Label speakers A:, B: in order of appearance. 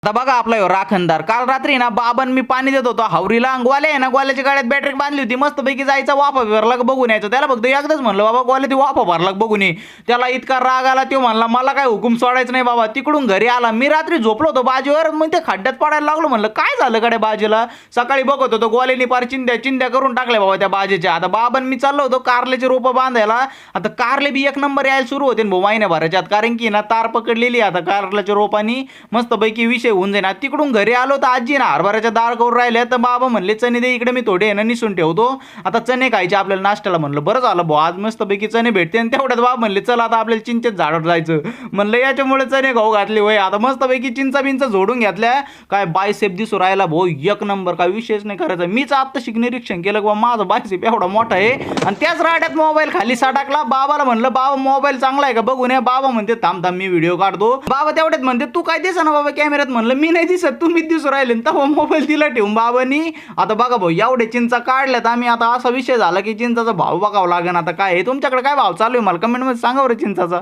A: आता बघा आपला ह्यो राखणदार काल रात्री ना बाबन मी पाणी देत होतो हावरीला गोल्या आहे ना गोल्याच्या गाड्यात बॅटरी बांधली होती मस्तपैकी जायचा वाफा भरला का बघून यायचं त्याला फक्त एकदाच म्हणलं बाबा गोल्या ती वाफा भरला का बघून ये त्याला इतका राग आला तो म्हणला मला काय हुकूम सोडायचं नाही बाबा तिकडून घरी आला मी रात्री झोपलो होतो बाजीवर मग ते खड्ड्यात पडायला लागलो म्हणलं काय झालं कडे बाजीला सकाळी बघत होतो गोल्याने पार चिंध्या चिंध्या करून टाकल्या बाबा त्या बाजेच्या आता बाबन मी चाललो होतो कारल्याचे रोपं बांधायला आता कारले बी एक नंबर यायला सुरू होते भाऊ महिन्याभराच्यात कारण की ना तार पकडलेली आता कारल्याच्या रोपानी मस्तपैकी विषय होऊन जाईन तिकडून घरी आलो तर आजी ना हरभऱ्याच्या दार करून राहिल्या तर बाबा म्हणले चणे दे इकडे मी थोडे ना निसून ठेवतो आता चणे खायचे आपल्याला नाश्त्याला म्हणलं बरं झालं भाऊ आज मस्तपैकी चणे भेटते आणि तेवढ्यात बाबा म्हणले चला आता आपल्याला चिंचेत झाडावर जायचं म्हणलं याच्यामुळे चणे खाऊ घातले होय आता मस्तपैकी चिंचा बिंचा झोडून घेतल्या काय बायसेप दिसू राहिला भाऊ एक नंबर काय विषयच नाही करायचा मीच आता निरीक्षण केलं की माझा बायसेप एवढा मोठा आहे आणि त्याच राड्यात मोबाईल खाली टाकला बाबाला म्हणलं बाबा मोबाईल चांगला आहे का बघून बाबा म्हणते थांब थांब मी व्हिडिओ काढतो बाबा तेवढ्यात म्हणते तू काय दिसा ना बाबा कॅमेऱ्यात म्हणलं मी नाही दिसत तुम्ही दिसू राहिले तेव्हा मोबाईल दिला ठेवून बाबांनी आता बघा भाऊ एवढे चिंचा काढल्यात आम्ही आता असा विषय झाला की चिंचाचा भाव बघावा लागेल आता काय आहे तुमच्याकडे काय भाव चालू आहे मला कमेंट मध्ये सांगा बरं चिंचाचा